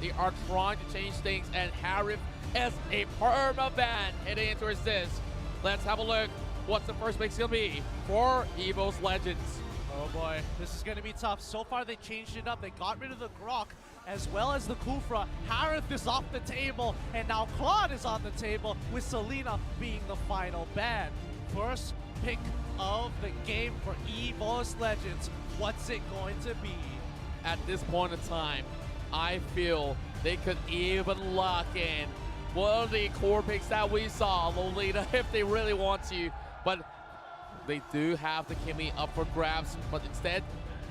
They are trying to change things, and Harif is a perma-ban heading into this. Let's have a look. What's the first pick's gonna be for Evos Legends? Oh boy, this is going to be tough. So far they changed it up. They got rid of the Grok as well as the Kufra. Harith is off the table, and now Claude is on the table with Selena being the final ban. First pick of the game for Evos Legends. What's it going to be? At this point in time, I feel they could even lock in one of the core picks that we saw, Lolita, if they really want to. But they do have the Kimmy up for grabs, but instead,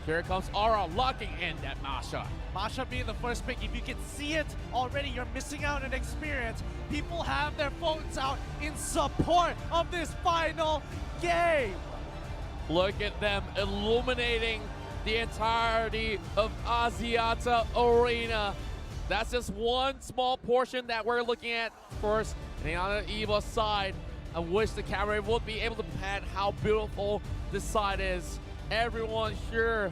here comes Aura locking in that Masha. Masha being the first pick. If you can see it already, you're missing out on experience. People have their phones out in support of this final game. Look at them illuminating the entirety of Asiata Arena. That's just one small portion that we're looking at first. And on the Evo side, I wish the camera would be able to pan how beautiful this side is. Everyone here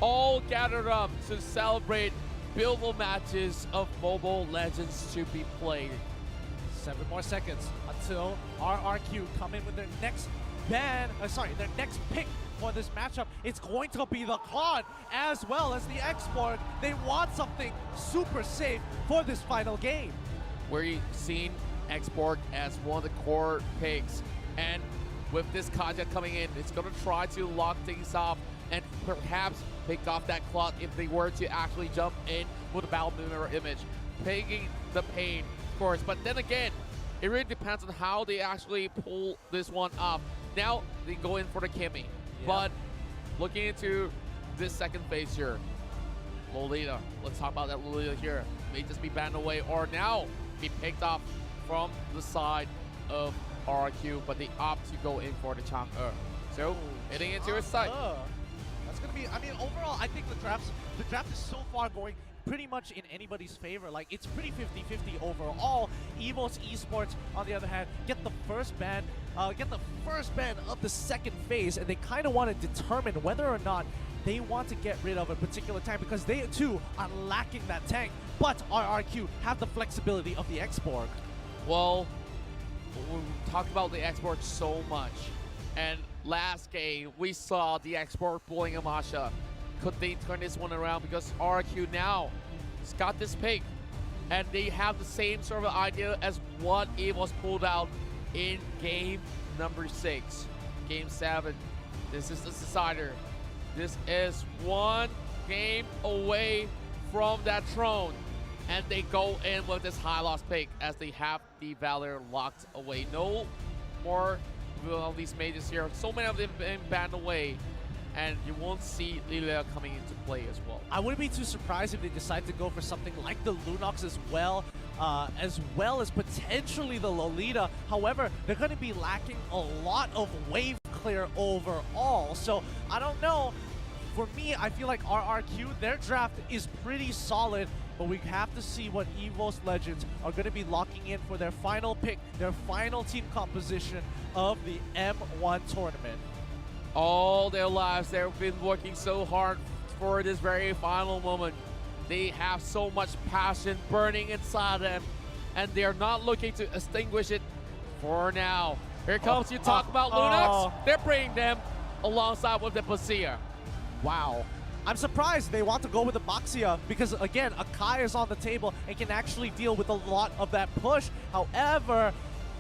all gathered up to celebrate beautiful matches of Mobile Legends to be played. 7 more seconds until RRQ come in with their next ban, their next pick for this matchup. It's going to be the Claude as well as the X-Borg. They want something super safe for this final game. We're seeing X-Borg as one of the core picks, and with this Kaja coming in, it's going to try to lock things off and perhaps pick off that Claude if they were to actually jump in with a battle mirror image, taking the pain, of course. But then again, it really depends on how they actually pull this one off. Now they go in for the Kimmy, but looking into this second phase here, Lolita, let's talk about that Lolita here, may just be banned away or now be picked off from the side of RRQ, but they opt to go in for the Chang'e. So, heading into his side. That's going to be, I mean, overall, I think the draft is so far going pretty much in anybody's favor. Like, it's pretty 50-50 overall. Evos Esports, on the other hand, get the first ban of the second phase, and they kind of want to determine whether or not they want to get rid of a particular tank because they, too, are lacking that tank. But RRQ have the flexibility of the X-Borg. Well, we talked about the X-Borg so much, and last game we saw the X-Borg pulling Amasha. Could they turn this one around? Because RRQ now has got this pick, and they have the same sort of idea as what Evos pulled out in game number 6. Game 7. This is the decider. This is one game away from that throne. And they go in with this high loss pick as they have the Valor locked away. No more of these mages here. So many of them being banned away. And you won't see Lilia coming into play as well. I wouldn't be too surprised if they decide to go for something like the Lunox as well as potentially the Lolita. However, they're going to be lacking a lot of wave clear overall. So I don't know. For me, I feel like RRQ, their draft is pretty solid, but we have to see what Evos Legends are going to be locking in for their final pick, their final team composition of the M1 tournament. All their lives, they've been working so hard for this very final moment. They have so much passion burning inside them, and they're not looking to extinguish it for now. Here comes you talk about Lunox. They're bringing them alongside with the Basia. Wow. I'm surprised they want to go with the Baxia because, again, Akai is on the table and can actually deal with a lot of that push. However,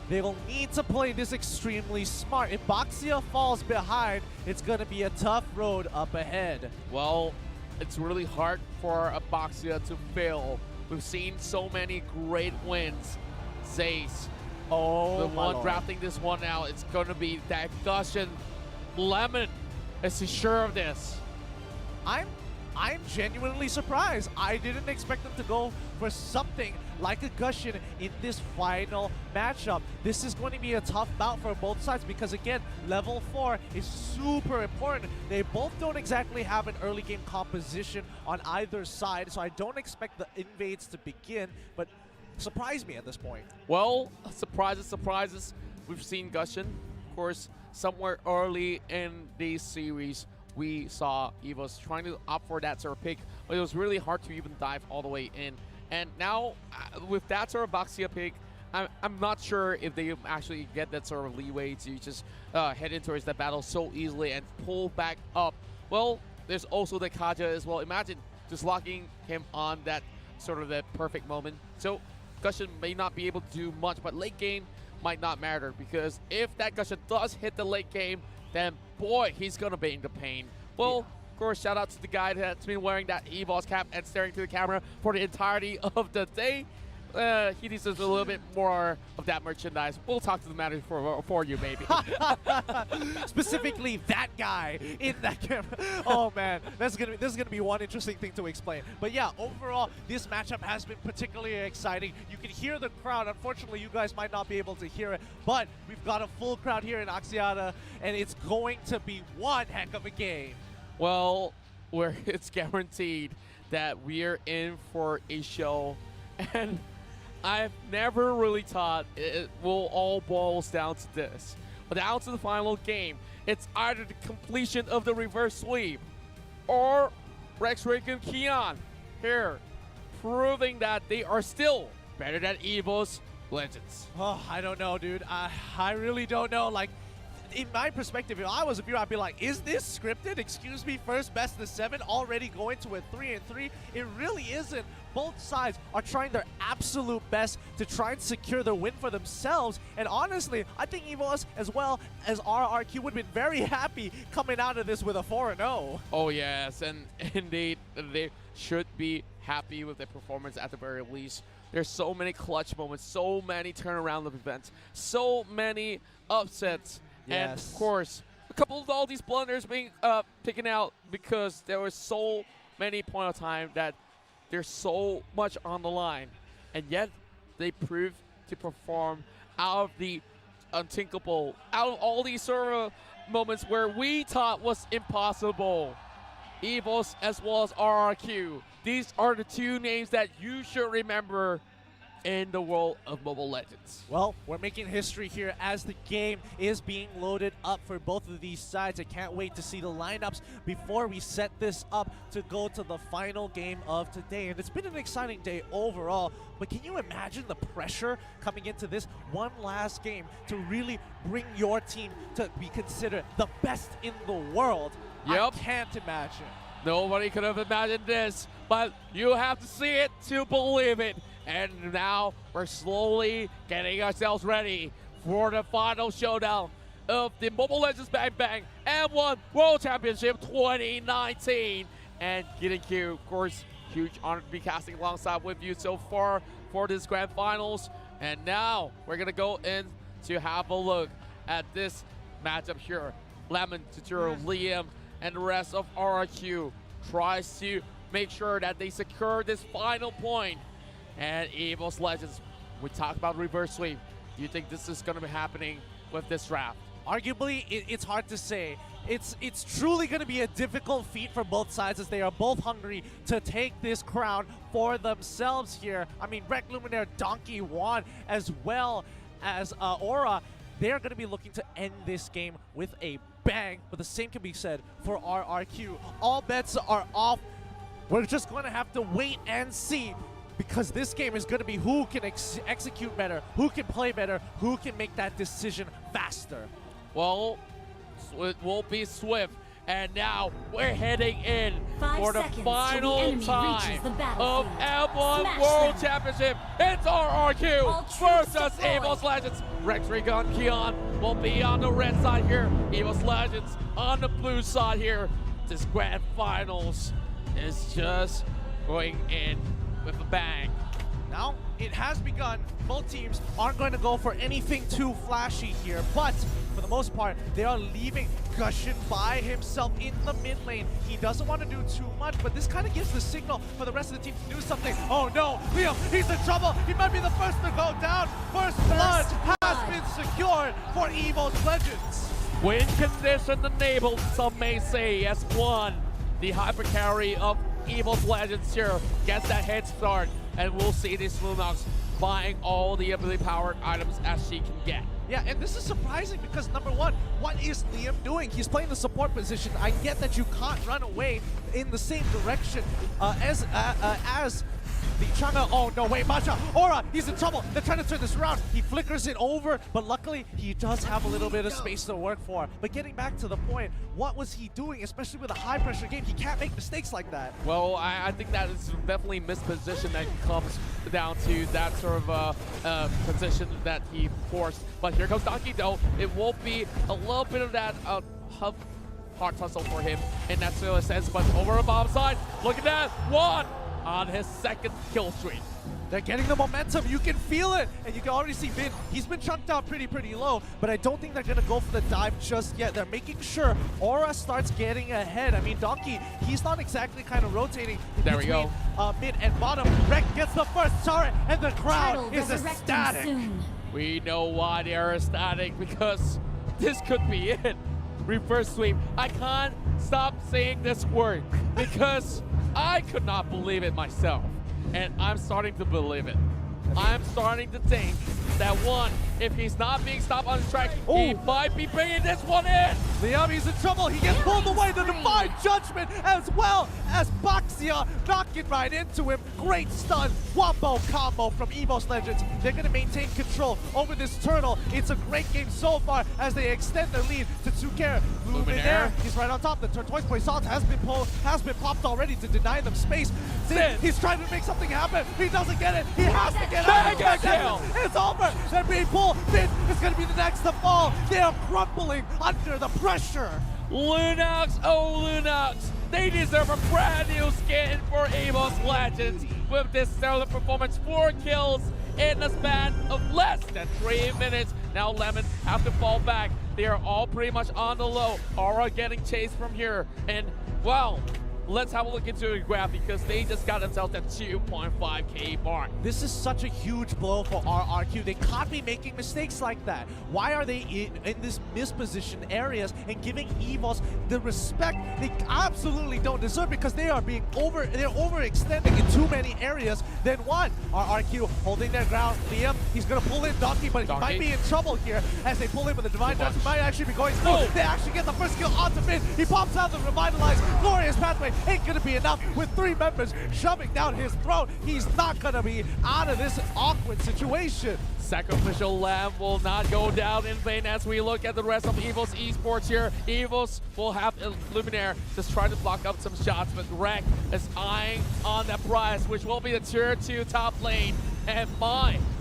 they will need to play this extremely smart. If Baxia falls behind, it's going to be a tough road up ahead. Well, it's really hard for a Baxia to fail. We've seen so many great wins. Zace, the one drafting this one out, it's going to be that Gusion. Lemon is he sure of this? I'm genuinely surprised. I didn't expect them to go for something like a Gusion in this final matchup. This is going to be a tough bout for both sides because, again, level 4 is super important. They both don't exactly have an early game composition on either side, so I don't expect the invades to begin, but surprise me at this point. Well, surprises. We've seen Gusion, of course, somewhere early in the series. We saw Evos trying to opt for that sort of pick, but it was really hard to even dive all the way in. And now, with that sort of Baxia pick, I'm not sure if they actually get that sort of leeway to just head in towards that battle so easily and pull back up. Well, there's also the Kaja as well. Imagine just locking him on that sort of that perfect moment. So Gusion may not be able to do much, but late game might not matter, because if that Gusion does hit the late game, then boy, he's gonna be in the pain. Well, of course, shout out to the guy that's been wearing that Evos cap and staring to the camera for the entirety of the day. He deserves a little bit more of that merchandise. We'll talk to the manager for you, maybe. Specifically, that guy in that camera. Oh man, this is gonna be one interesting thing to explain. But yeah, overall, this matchup has been particularly exciting. You can hear the crowd. Unfortunately, you guys might not be able to hear it, but we've got a full crowd here in Axiata, and it's going to be one heck of a game. Well, where it's guaranteed that we're in for a show, and I've never really thought it will all boils down to this. But down to the final game, it's either the completion of the reverse sweep or RRQ and Kian here, proving that they are still better than Evos Legends. Oh, I don't know, dude. I really don't know. Like, in my perspective, if I was a viewer, I'd be like, is this scripted? Excuse me, first best of 7, already going to a 3-3? It really isn't. Both sides are trying their absolute best to try and secure the win for themselves. And honestly, I think Evos as well as RRQ would have been very happy coming out of this with a 4-0. Oh yes, and indeed, they should be happy with their performance at the very least. There's so many clutch moments, so many turnaround of events, so many upsets. Yes. And of course, a couple of all these blunders being taken out because there was so many point of time that there's so much on the line, and yet they proved to perform out of the unthinkable, out of all these sort of moments where we thought was impossible. Evos as well as RRQ. These are the two names that you should remember in the world of Mobile Legends. Well, we're making history here as the game is being loaded up for both of these sides. I can't wait to see the lineups before we set this up to go to the final game of today. And it's been an exciting day overall, but can you imagine the pressure coming into this one last game to really bring your team to be considered the best in the world? Yep. I can't imagine. Nobody could have imagined this, but you have to see it to believe it. And now we're slowly getting ourselves ready for the final showdown of the Mobile Legends Bang Bang M1 World Championship 2019. And getting you, of course, huge honor to be casting alongside with you so far for this grand finals. And now we're gonna go in to have a look at this matchup here. Lemon, Tuturo, Liam, and the rest of RRQ tries to make sure that they secure this final point. And Evos Legends, we talked about reverse sweep. Do you think this is going to be happening with this draft? Arguably, it's hard to say. It's truly going to be a difficult feat for both sides, as they are both hungry to take this crown for themselves here. I mean, Rec Luminaire, Donkey Juan, as well as Aura, they're going to be looking to end this game with a bang. But the same can be said for RRQ. All bets are off. We're just going to have to wait and see, because this game is going to be who can execute better, who can play better, who can make that decision faster. Well, it will be swift. And now we're heading in for the final time of M1 World Championship. It's RRQ versus Evos Legends. RRQ and Kian will be on the red side here. Evos Legends on the blue side here. This grand finals is just going in with a bang. Now, it has begun. Both teams aren't going to go for anything too flashy here, but for the most part, they are leaving Gusion by himself in the mid lane. He doesn't want to do too much, but this kind of gives the signal for the rest of the team to do something. Oh no, Liam, he's in trouble. He might be the first to go down. First blood has been secured for Evos Legends. Win condition enabled, some may say, as one. The hyper carry of Evos Legends here gets that head start, and we'll see this Lunox buying all the ability powered items as she can get. Yeah, and this is surprising because number one, what is Liam doing? He's playing the support position. I get that you can't run away in the same direction as The Changa, oh no, wait, Masha, Aura, he's in trouble. They're trying to turn this around. He flickers it over, but luckily he does have a little bit of space to work for. But getting back to the point, what was he doing, especially with a high pressure game? He can't make mistakes like that. Well, I think that is definitely misposition that comes down to that sort of position that he forced. But here comes Donkey though. It will be a little bit of that hard tussle for him in that sort of sense. But over the bomb side, look at that, one on his second kill streak. They're getting the momentum. You can feel it. And you can already see Vin. He's been chunked out pretty low. But I don't think they're going to go for the dive just yet. They're making sure Aura starts getting ahead. I mean, Donkey, he's not exactly kind of rotating there between mid and bottom. Rek gets the first turret, and the crowd is ecstatic. We know why they are ecstatic, because this could be it. Reverse sweep. I can't stop saying this word because I could not believe it myself. And I'm starting to believe it. I'm starting to think that one, if he's not being stopped on the track, he might be bringing this one in. Liam, he's in trouble. He gets pulled away. The Divine Judgment, as well as Baxia knocking right into him. Great stun. Wombo combo from Evos Legends. They're going to maintain control over this turtle. It's a great game so far as they extend their lead to 2K. Luminaire, he's right on top. The Turtwise Poisson has been popped already to deny them space. He's trying to make something happen. He doesn't get it. He has to get out. It's over. They're being pulled. Finn is going to be the next to fall. They are crumbling under the pressure. Lunox, oh Lunox, they deserve a brand new skin for Evos Legends with this stellar performance. 4 kills in the span of less than 3 minutes. Now Lemon have to fall back. They are all pretty much on the low. Aura getting chased from here. And, well, let's have a look into the graph because they just got themselves that 2.5k mark. This is such a huge blow for RRQ. They can't be making mistakes like that. Why are they in this mispositioned areas and giving Evos the respect they absolutely don't deserve, because they're overextending in too many areas. Then one, RRQ holding their ground. Liam, he's gonna pull in Donkey, but he might be in trouble here as they pull in, but the Divine Judgment might actually be going through. They actually get the first kill onto Finn. He pops out the Revitalize. Glorious pathway ain't gonna be enough with 3 members shoving down his throat. He's not gonna be out of this awkward situation. Sacrificial Lamb will not go down in vain as we look at the rest of Evos Esports here. Evos will have Luminaire just trying to block up some shots, but Rek is eyeing on that prize, which will be the tier 2 top lane. And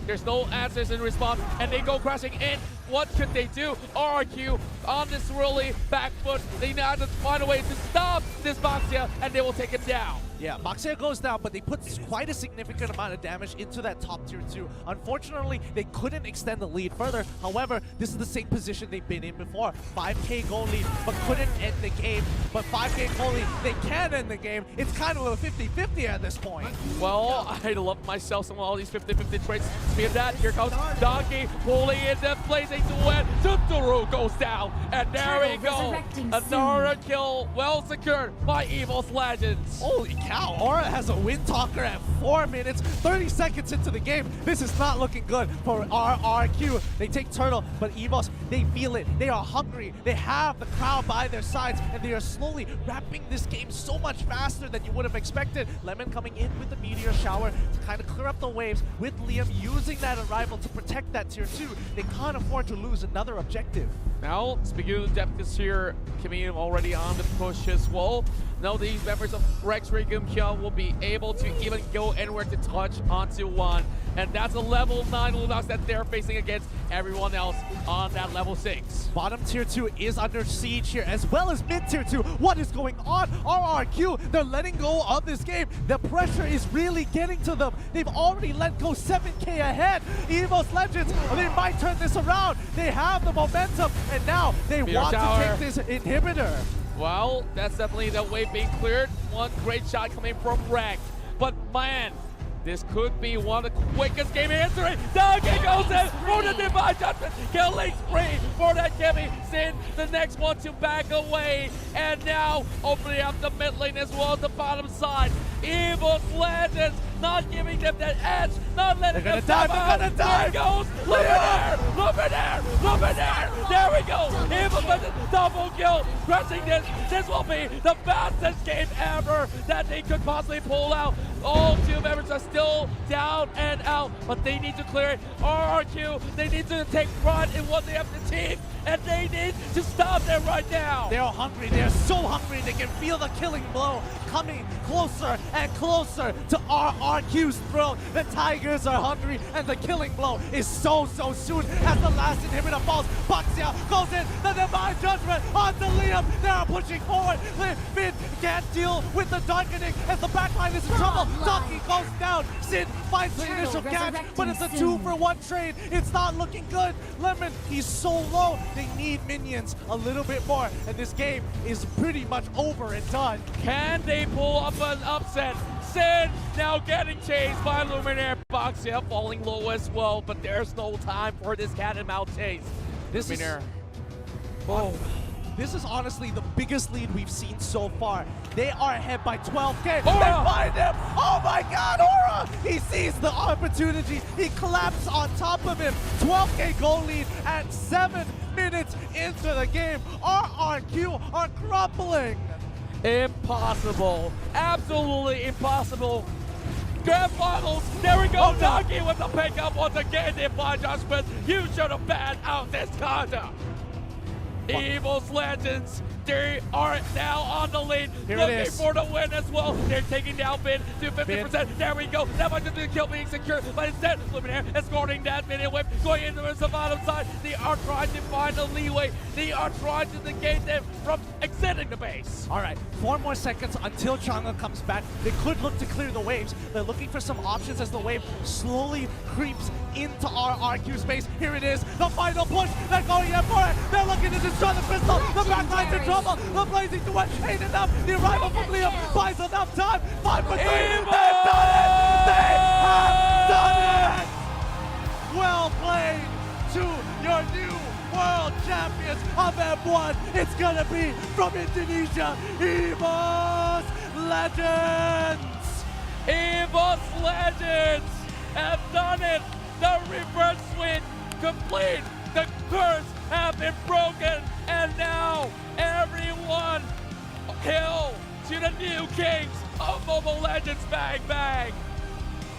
there's no answers in response, and they go crashing in. What could they do? RRQ on this really back foot. They now have to find a way to stop this Baxia, and they will take it down. Yeah, Baxia goes down, but they put quite a significant amount of damage into that top tier 2. Unfortunately, they couldn't extend the lead further. However, this is the same position they've been in before. 5k goal lead, but couldn't end the game. But 5k goal lead, they can end the game. It's kind of a 50-50 at this point. Well, I love myself some of all these 50-50 traits. Speaking of that, here comes Donkey pulling into place. To win. Tuturu goes down, and there we go. Another kill well secured by Evos Legends. Holy cow, Aura has a Wind Talker at 4 minutes, 30 seconds into the game. This is not looking good for RRQ. They take Turtle, but Evos, they feel it. They are hungry. They have the crowd by their sides, and they are slowly wrapping this game so much faster than you would have expected. Lemon coming in with the Meteor Shower to kind of clear up the waves, with Liam using that arrival to protect that tier 2. They can't afford to lose another objective. Now, speaking of the depth here, Kimi already on the push as well. Now these members of RRQ will be able to even go anywhere to touch onto one. And that's a level 9 Lunox that they're facing against everyone else on that level 6. Bottom tier 2 is under siege here, as well as mid tier 2. What is going on? RRQ, they're letting go of this game. The pressure is really getting to them. They've already let go 7k ahead. Evos Legends, they might turn this around. They have the momentum, and now they want to take this inhibitor. Well, that's definitely the way being cleared. One great shot coming from Rek. But man, this could be one of the quickest game in history. Donkey goes in for the Divine Judgment. Killing spree for that Kimmy. Sin the next one to back away. And now opening up the mid lane as well as the bottom side. Evos Legends not giving them that edge, not letting They're them gonna dive, step they're out. gonna There dive. goes Luminaire. There we go. Evos Legends double kill, crushing this. This will be the fastest game ever that they could possibly pull out. All two members are still down and out, but they need to clear it. RRQ, they need to take pride in what they have achieved, and they need to stop them right now. They're hungry. They're so hungry. They can feel the killing blow coming closer and closer to RRQ's throat. The Tigers are hungry, and the killing blow is so soon as the last inhibitor falls. Baxia goes in. The Divine Judgment onto Liam. They are pushing forward. Finn can't deal with the darkening as the backline is in trouble. Donkey goes down. Sin finds the initial catch, but it's a 2-for-1 trade. It's not looking good. Lemon, he's so low. They need minions a little bit more, and this game is pretty much over and done. Can they pull up an upset? Sin now getting chased by Luminaire. Baxia falling low as well, but there's no time for this cat and mouse chase. This is, Luminaire. this is honestly the biggest lead we've seen so far. They are ahead by 12K. Aura! They find him! Oh my god, Aura! He sees the opportunity. He collapses on top of him. 12K goal lead at 7 minutes into the game. RRQ are crumbling. Impossible. Absolutely impossible. Grand finals. There we go. Oh, no. Donkey with the pickup once again. Divine Judgment. You should have banned out this conduct. Evos Legends, they are now on the lead, Here it looking is. for the win as well. They're taking down Finn to 50%. There we go. That much of the kill being secure, but instead, Luminaire escorting that minion whip, going into the bottom side. They are trying to find a leeway. They are trying to negate them from exiting the base. All right, 4 more seconds until Chang'e comes back. They could look to clear the waves. They're looking for some options as the wave slowly creeps into RRQ space. Here it is, the final push. They're going in for it. They're looking to destroy the crystal. The backline's in trouble. The blazing duet ain't enough. The arrival from Liam buys enough time. 5 for 3. They've done it. They have done it. Well played to your new world champions of M1. It's gonna be from Indonesia, Evos Legends. Evos Legends have done it. The reverse swing complete. The curse have been broken, and now everyone hail to the new kings of Mobile Legends. Bang bang.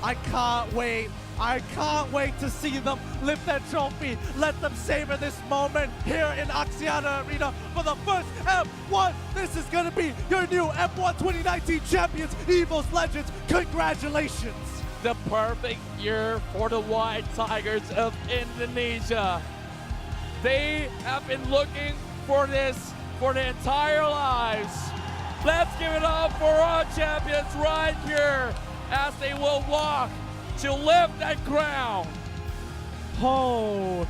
I can't wait. I can't wait to see them lift that trophy. Let them savor this moment here in Axiata Arena for the first F1. This is going to be your new F1 2019 champions, Evos Legends. Congratulations. The perfect year for the White Tigers of Indonesia. They have been looking for this for their entire lives. Let's give it up for our champions right here as they will walk to lift that crown. Oh,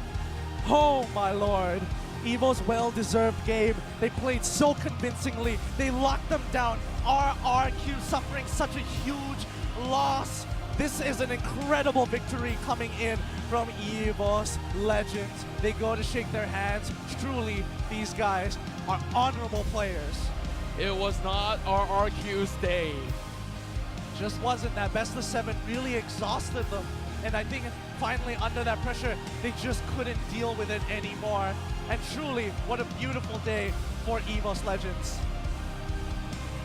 my lord. Evo's well-deserved game. They played so convincingly. They locked them down. RRQ suffering such a huge loss. This is an incredible victory coming in from Evos Legends. They go to shake their hands. Truly, these guys are honorable players. It was not RRQ's day. Just wasn't. That best of 7 really exhausted them. And I think finally under that pressure, they just couldn't deal with it anymore. And truly, what a beautiful day for Evos Legends.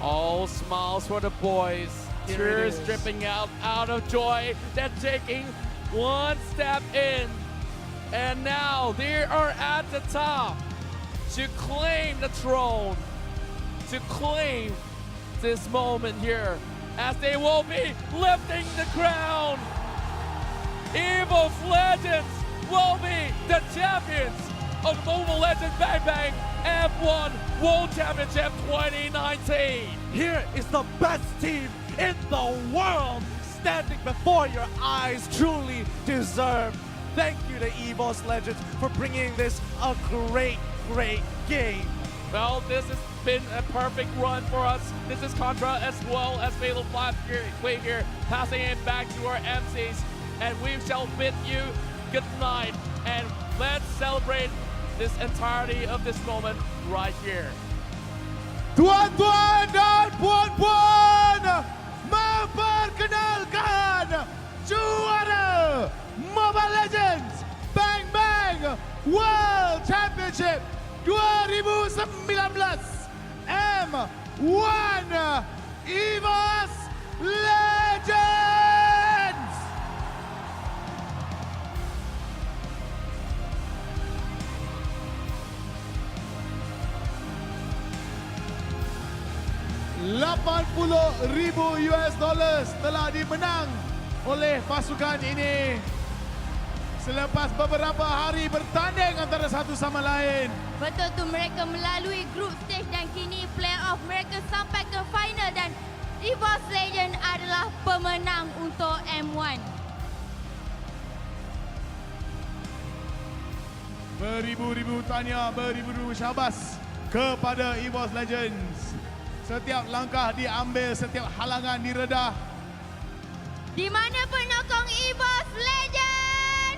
All smiles for the boys. Here it Tears is. dripping out of joy. They're taking one step in. And now they are at the top to claim the throne. To claim this moment here as they will be lifting the crown. Evos Legends will be the champions of Mobile Legends Bang Bang F1 World Championship 2019. Here is the best team in the world standing before your eyes. Truly deserved. Thank you to Evos Legends for bringing this a great game. Well, this has been a perfect run for us. This is Contra as well as Fatal Flash here, passing it back to our MCs. And we shall bid you good night. And let's celebrate this entirety of this moment right here. Tuan-tuan dan puan-puan, 2019 M1 Evos Legends. $80,000 telah dimenang oleh pasukan ini selepas beberapa hari bertanding antara satu sama lain. Betul tu, mereka melalui group stage dan kini playoff mereka sampai ke final dan Evos Legend adalah pemenang untuk M1. Beribu-ribu tahniah, beribu-ribu syabas kepada Evos Legends. Setiap langkah diambil, setiap halangan diredah. Di mana penyokong Evos Legend?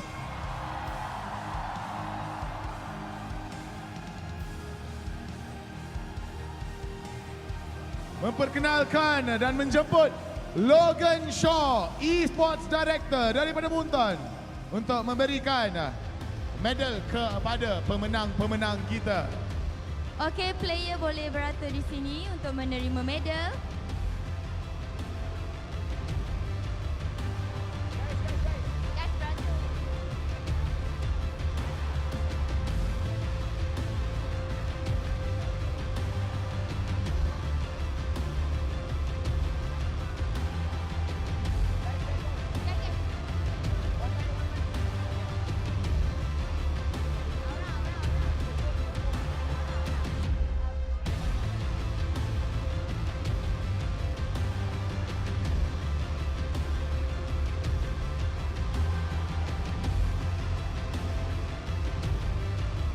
Memperkenalkan dan menjemput Logan Shaw, Esports Director daripada Munton untuk memberikan medal kepada pemenang-pemenang kita. Okey, player boleh berata di sini untuk menerima medal. Guys, berata.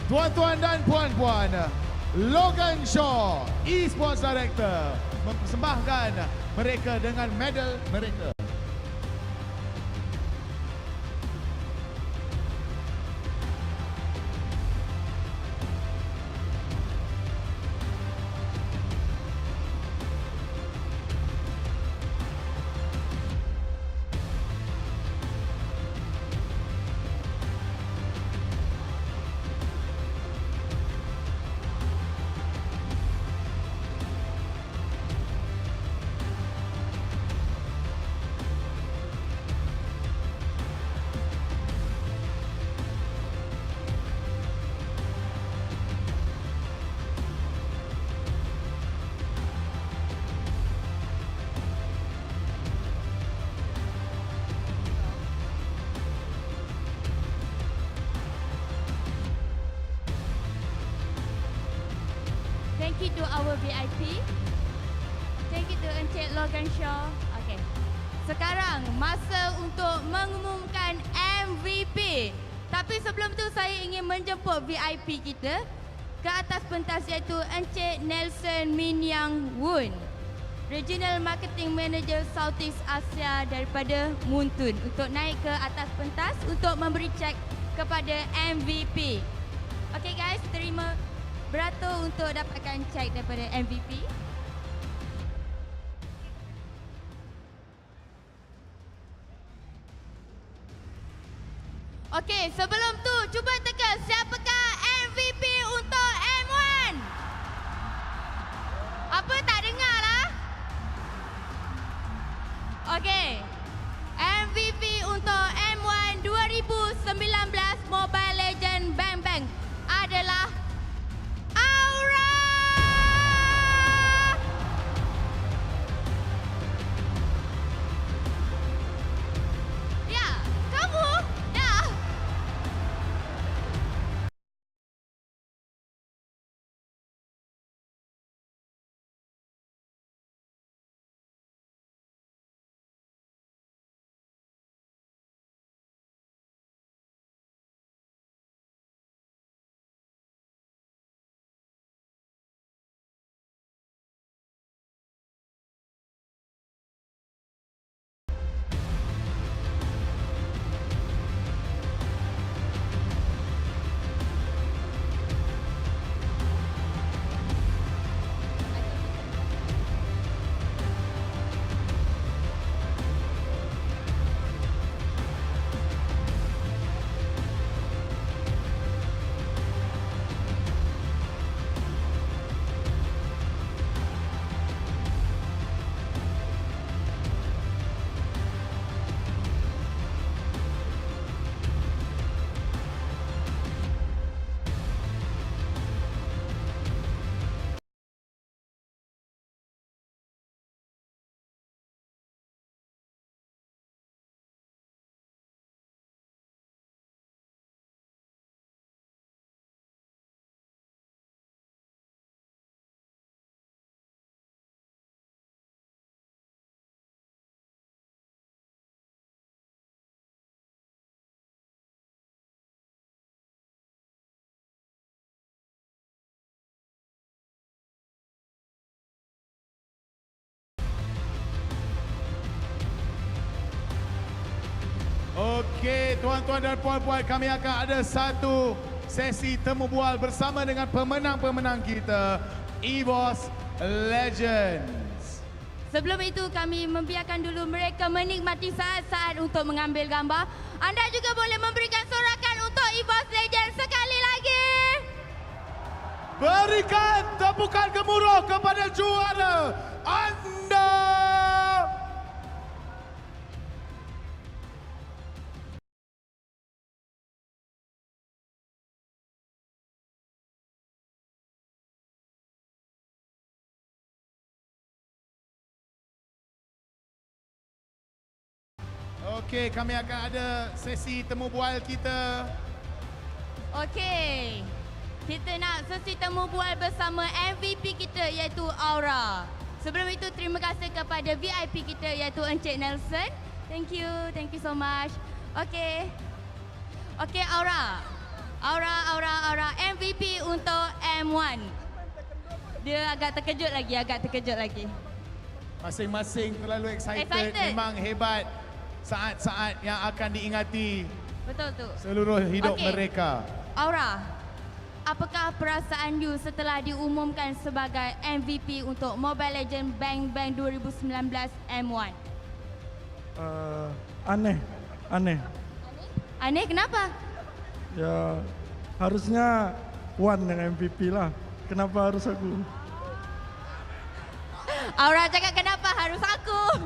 Tuan-tuan dan puan-puan, Logan Shaw, Esports Director, mempersembahkan mereka dengan medal mereka. Thank you to our VIP. Thank you to Encik Logan Shaw. Okay. Sekarang masa untuk mengumumkan MVP. Tapi sebelum tu saya ingin menjemput VIP kita ke atas pentas iaitu Encik Nelson Min Yang Woon, Regional Marketing Manager Southeast Asia daripada Muntun, untuk naik ke atas pentas untuk memberi cek kepada MVP. Okay guys, terima beratur untuk dapatkan cek daripada MVP. Okey, sebelum tu cuba teka siapakah MVP untuk M1? Apa, tak dengar lah? Okey, MVP untuk M1 2019 Mobile Legend Bang Bang adalah Okey, tuan-tuan dan puan-puan, kami akan ada satu sesi temu bual bersama dengan pemenang-pemenang kita, Evos Legends. Sebelum itu kami membiarkan dulu mereka menikmati saat-saat untuk mengambil gambar. Anda juga boleh memberikan sorakan untuk Evos Legends sekali lagi. Berikan tepukan gemuruh kepada juara anda. Okey, kami akan ada sesi temu bual kita. Okey. Kita nak sesi temu bual bersama MVP kita iaitu Aura. Sebelum itu terima kasih kepada VIP kita iaitu Encik Nelson. Thank you so much. Okey. Okey Aura. Aura MVP untuk M1. Dia agak terkejut lagi. Masing-masing terlalu excited. Memang hebat. Saat-saat yang akan diingati Betul tu. seluruh hidup Okey. mereka. Aura, apakah perasaan you setelah diumumkan sebagai MVP untuk Mobile Legends Bang Bang 2019 M1? Aneh. Aneh kenapa? Ya, harusnya Wan yang MVP lah. Kenapa harus aku? Aura cakap kenapa harus aku?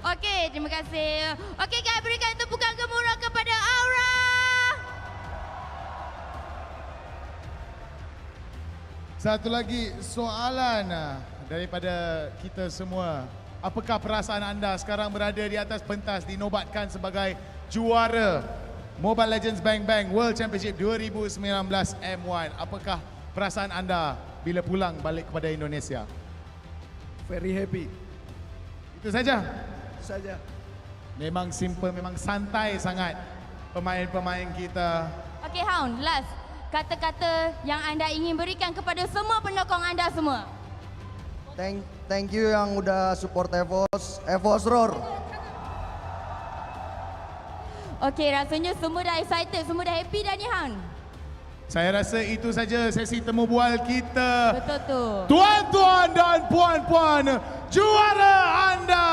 Okey, terima kasih. Okey guys, berikan tepukan gemuruh kepada Aura. Satu lagi soalan daripada kita semua. Apakah perasaan anda sekarang berada di atas pentas dinobatkan sebagai juara Mobile Legends Bang Bang World Championship 2019 M1? Apakah perasaan anda bila pulang balik kepada Indonesia? Very happy. Itu saja. Saja. Memang simple, memang santai sangat pemain-pemain kita. Okey Hound, last. Kata-kata yang anda ingin berikan kepada semua penyokong anda semua. Thank you yang udah support Evos. Evos roar. Okey, rasanya semua dah excited, semua dah happy dah ni Hound. Saya rasa itu saja sesi temu bual kita. Betul tu. Tuan-tuan dan puan-puan, juara anda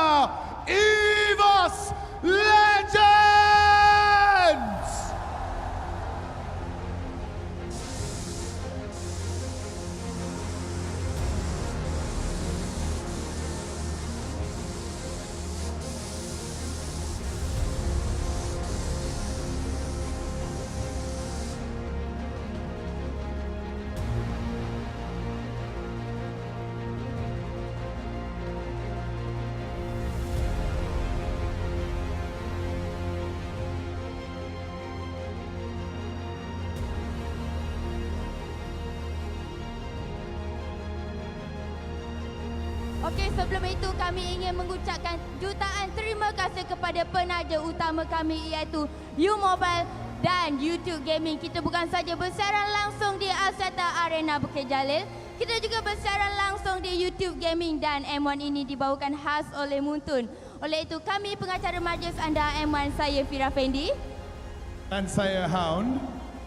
Evos Legends! Okey, sebelum itu kami ingin mengucapkan jutaan terima kasih kepada penaja utama kami iaitu U-Mobile dan YouTube Gaming. Kita bukan saja bersiaran langsung di Axiata Arena Bukit Jalil, kita juga bersiaran langsung di YouTube Gaming dan M1 ini dibawakan khas oleh Muntun. Oleh itu kami pengacara majlis anda M1, saya Fira Fendi. Dan saya Hound.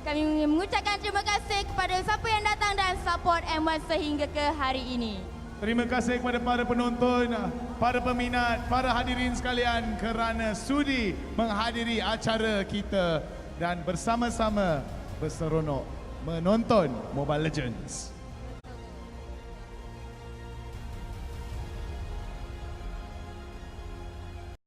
Kami ingin mengucapkan terima kasih kepada siapa yang datang dan support M1 sehingga ke hari ini. Terima kasih kepada para penonton, para peminat, para hadirin sekalian kerana sudi menghadiri acara kita dan bersama-sama berseronok menonton Mobile Legends.